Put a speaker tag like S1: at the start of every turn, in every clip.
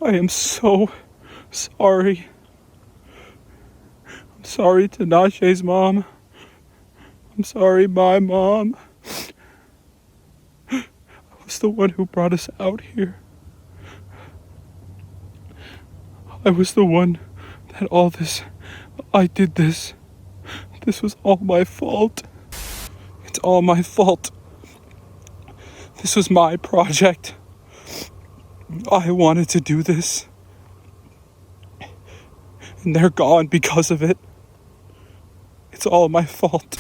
S1: I am so sorry. I'm sorry to Naje's mom. I'm sorry, my mom. I was the one who brought us out here. I was the one that I did this. This was all my fault. It's all my fault. This was my project. I wanted to do this. And they're gone because of it. It's all my fault.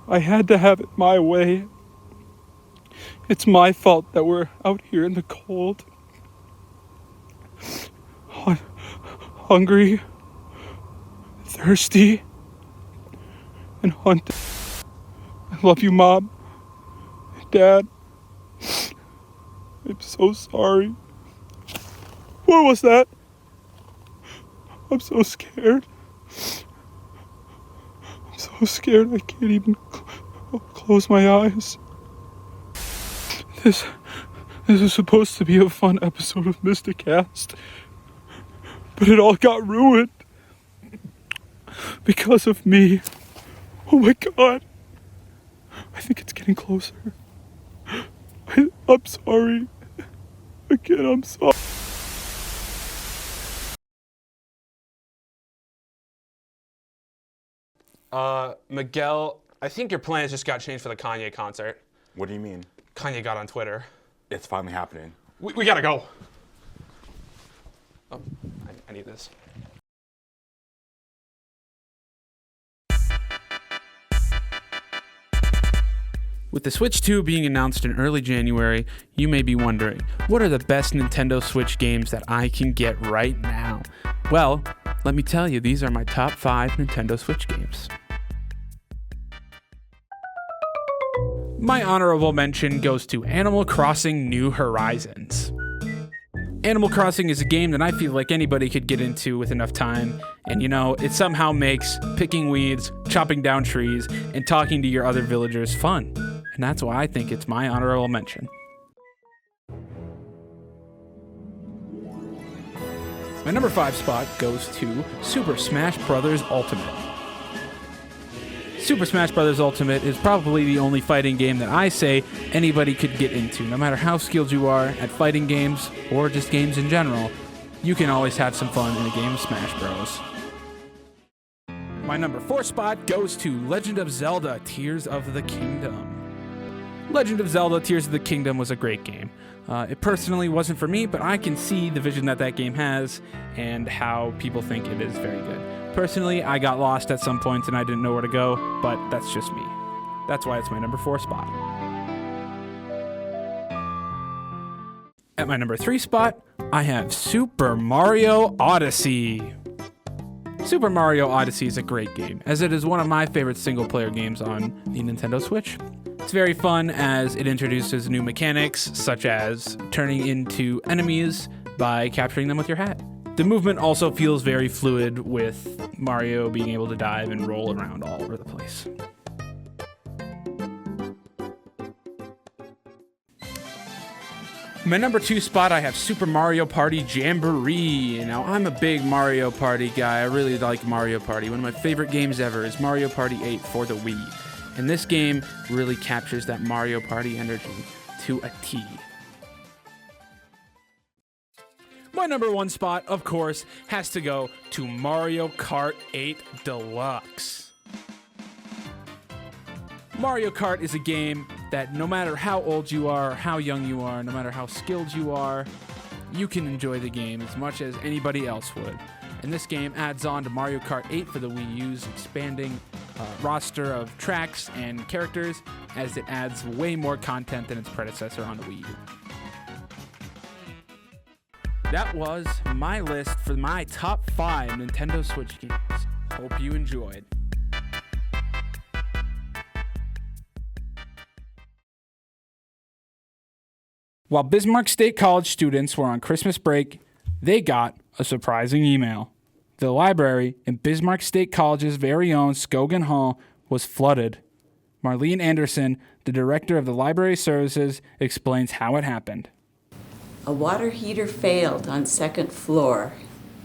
S1: I had to have it my way. It's my fault that we're out here in the cold. Hungry, thirsty, and hunted. I love you, Mom. Dad. I'm so sorry. What was that? I'm so scared. I'm so scared I can't even close my eyes. This is supposed to be a fun episode of Mysticast, but it all got ruined because of me. Oh my God. I think it's getting closer. I'm sorry. Again, I'm sorry.
S2: Miguel, I think your plans just got changed for the Kanye concert.
S3: What do you mean?
S2: Kanye got on Twitter.
S3: It's finally happening.
S2: We gotta go. Oh, I need this. With the Switch 2 being announced in early January, you may be wondering, what are the best Nintendo Switch games that I can get right now? Well, let me tell you, these are my top 5 Nintendo Switch games. My honorable mention goes to Animal Crossing New Horizons. Animal Crossing is a game that I feel like anybody could get into with enough time, and it somehow makes picking weeds, chopping down trees, and talking to your other villagers fun. And that's why I think it's my honorable mention. My number 5 spot goes to Super Smash Bros. Ultimate. Super Smash Bros. Ultimate is probably the only fighting game that I say anybody could get into. No matter how skilled you are at fighting games, or just games in general, you can always have some fun in a game of Smash Bros. My number 4 spot goes to Legend of Zelda Tears of the Kingdom. Legend of Zelda Tears of the Kingdom was a great game. It personally wasn't for me, but I can see the vision that game has and how people think it is very good. Personally, I got lost at some point and I didn't know where to go, but that's just me. That's why it's my number 4 spot. At my number 3 spot, I have Super Mario Odyssey. Super Mario Odyssey is a great game, as it is one of my favorite single-player games on the Nintendo Switch. It's very fun as it introduces new mechanics, such as turning into enemies by capturing them with your hat. The movement also feels very fluid, with Mario being able to dive and roll around all over the place. My number 2 spot, I have Super Mario Party Jamboree. Now, I'm a big Mario Party guy. I really like Mario Party. One of my favorite games ever is Mario Party 8 for the Wii. And this game really captures that Mario Party energy to a T. My number 1 spot, of course, has to go to Mario Kart 8 Deluxe. Mario Kart is a game that no matter how old you are, or how young you are, no matter how skilled you are, you can enjoy the game as much as anybody else would. And this game adds on to Mario Kart 8 for the Wii U's expanding roster of tracks and characters, as it adds way more content than its predecessor on the Wii U. That was my list for my top 5 Nintendo Switch games. Hope you enjoyed. While Bismarck State College students were on Christmas break, they got a surprising email. The library in Bismarck State College's very own Scogan Hall was flooded. Marlene Anderson, the director of the library services, explains how it happened.
S4: A water heater failed on second floor,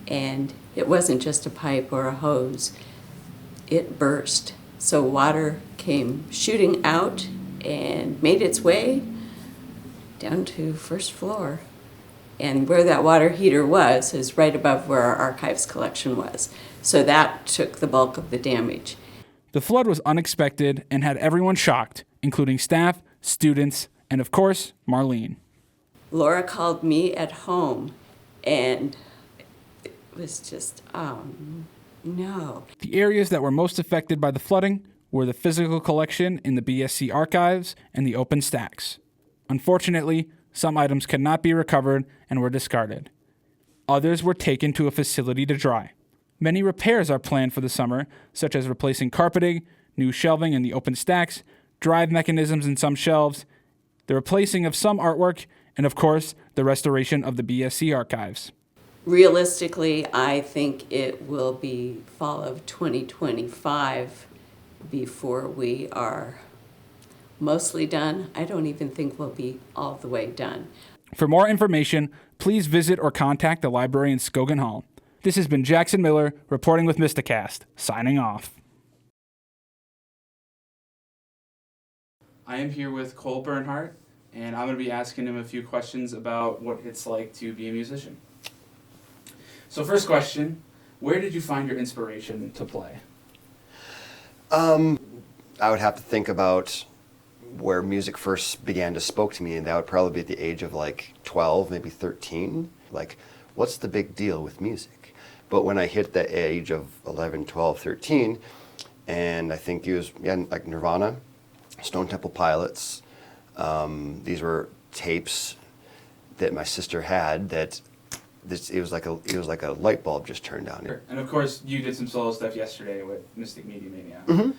S4: and it wasn't just a pipe or a hose. It burst. So water came shooting out and made its way down to first floor. And where that water heater was is right above where our archives collection was. So that took the bulk of the damage.
S2: The flood was unexpected and had everyone shocked, including staff, students, and of course, Marlene.
S4: Laura called me at home, and it was just, no.
S2: The areas that were most affected by the flooding were the physical collection in the BSC archives and the open stacks. Unfortunately, some items could not be recovered and were discarded. Others were taken to a facility to dry. Many repairs are planned for the summer, such as replacing carpeting, new shelving in the open stacks, drive mechanisms in some shelves, the replacing of some artwork, and of course, the restoration of the BSC archives.
S4: Realistically, I think it will be fall of 2025 before we are mostly done. I don't even think we'll be all the way done.
S2: For more information, please visit or contact the library in Skogan Hall. This has been Jackson Miller reporting with Mysticast, signing off. I am here with Cole Bernhardt, and I'm going to be asking him a few questions about what it's like to be a musician. So first question, where did you find your inspiration to play?
S5: I would have to think about where music first began to spoke to me, and that would probably be at the age of like 12, maybe 13. Like, what's the big deal with music? But when I hit the age of 11, 12, 13, and I think it was like Nirvana, Stone Temple Pilots, these were tapes that my sister had that it was like a light bulb just turned on.
S2: And of course, you did some solo stuff yesterday with Mystic Media Mania.
S5: Mm-hmm.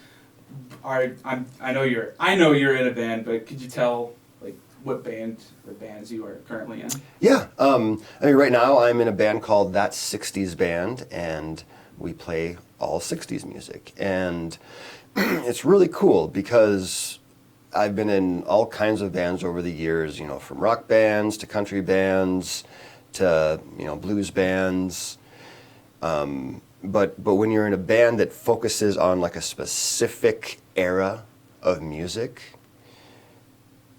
S2: I know you're in a band, but could you tell like what band or bands you are currently in?
S5: Yeah, I mean, right now I'm in a band called That 60s Band, and we play all 60s music. And it's really cool because I've been in all kinds of bands over the years, you know, from rock bands to country bands to, you know, blues bands. But when you're in a band that focuses on like a specific era of music,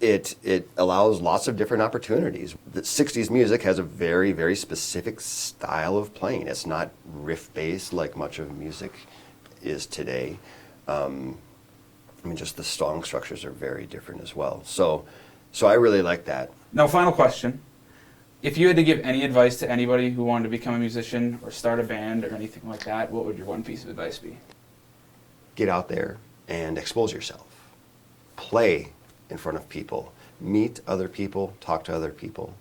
S5: it allows lots of different opportunities. The 60s music has a very, very specific style of playing. It's not riff-based like much of music is today. I mean, just the song structures are very different as well. So I really like that.
S2: Now, final question. If you had to give any advice to anybody who wanted to become a musician or start a band or anything like that, what would your one piece of advice be?
S5: Get out there and expose yourself. Play in front of people. Meet other people, talk to other people.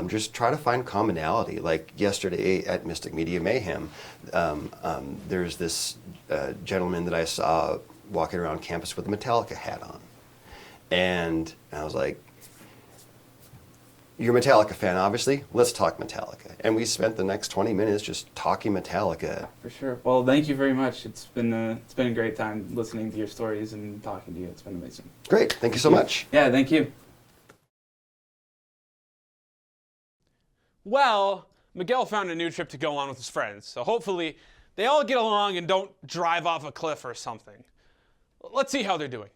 S5: Just try to find commonality. Like yesterday at Mystic Media Mayhem, there's this gentleman that I saw walking around campus with a Metallica hat on. And I was like, you're a Metallica fan, obviously. Let's talk Metallica. And we spent the next 20 minutes just talking Metallica.
S2: For sure. Well, thank you very much. It's been a great time listening to your stories and talking to you. It's been amazing.
S5: Great. Thank you so much.
S2: Yeah, thank you.
S6: Well, Miguel found a new trip to go on with his friends, so hopefully they all get along and don't drive off a cliff or something. Let's see how they're doing.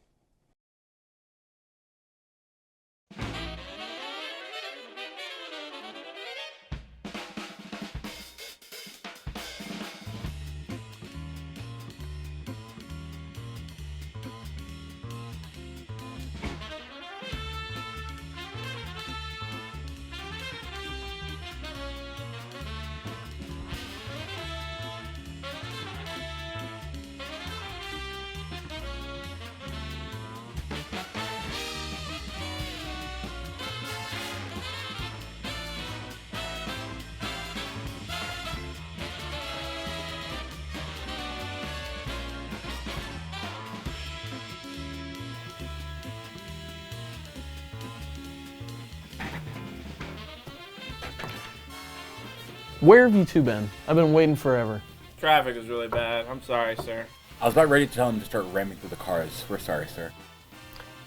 S7: Where have you two been? I've been waiting forever.
S8: Traffic is really bad. I'm sorry, sir.
S3: I was about ready to tell him to start ramming through the cars. We're sorry, sir.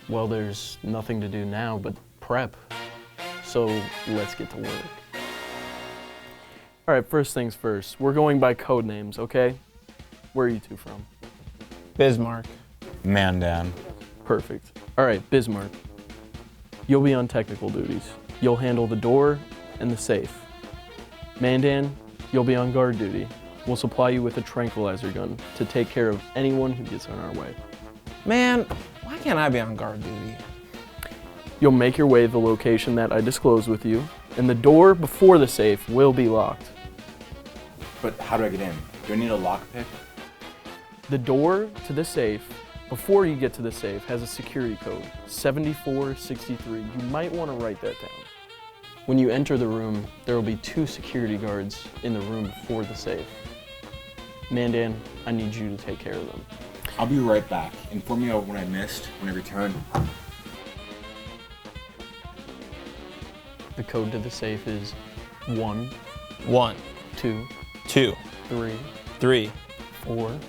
S7: Well, there's nothing to do now but prep. so let's get to work. All right, first things first. We're going by code names, okay? Where are you two from?
S9: Bismarck.
S10: Mandan.
S7: Perfect. All right, Bismarck. You'll be on technical duties. You'll handle the door and the safe. Mandan, you'll be on guard duty. We'll supply you with a tranquilizer gun to take care of anyone who gets on our way.
S9: Man, why can't I be on guard duty?
S7: You'll make your way to the location that I disclosed with you, and the door before the safe will be locked.
S10: But how do I get in? Do I need a lockpick?
S7: The door to the safe, before you get to the safe, has a security code, 7463. You might want to write that down. When you enter the room, there will be 2 security guards in the room before the safe. Mandan, I need you to take care of them.
S10: I'll be right back. Inform me of what I missed when I return.
S7: The code to the safe is 1,
S9: 1,
S7: 2,
S9: 2,
S7: 3,
S9: 3,
S7: 4,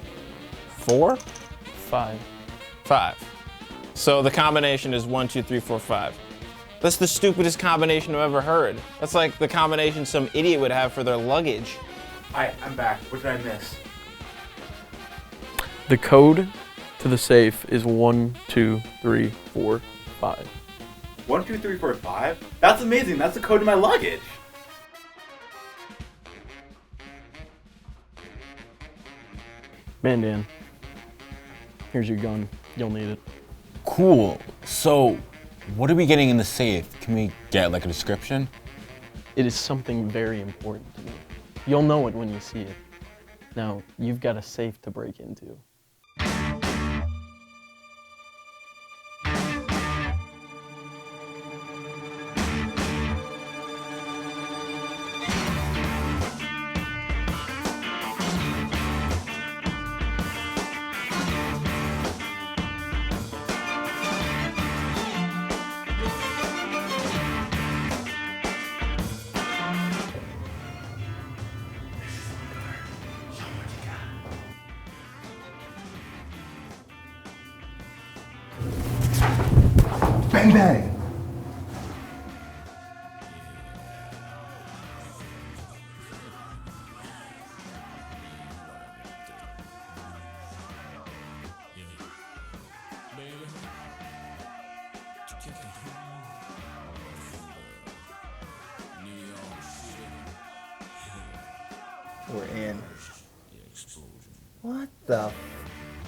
S9: 4,
S7: 5.
S9: 5. So the combination is 1, 2, 3, 4, 5. That's the stupidest combination I've ever heard. That's like the combination some idiot would have for their luggage.
S10: Alright, I'm back. What did I miss?
S7: The code to the safe is 1, 2, 3, 4, 5.
S10: 1, 2, 3, 4, 5? That's amazing. That's the code to my luggage.
S7: Mandan, here's your gun. You'll need it.
S10: Cool. So, what are we getting in the safe? Can we get like a description?
S7: It is something very important to me. You'll know it when you see it. Now, you've got a safe to break into.
S5: Bang bang!
S11: We're in. What the?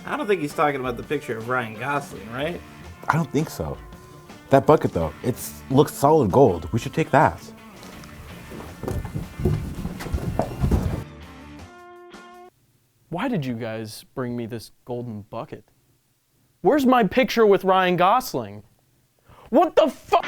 S9: I don't think he's talking about the picture of Ryan Gosling, right?
S10: I don't think so. That bucket though, it looks solid gold. We should take that.
S7: Why did you guys bring me this golden bucket? Where's my picture with Ryan Gosling? What the fuck?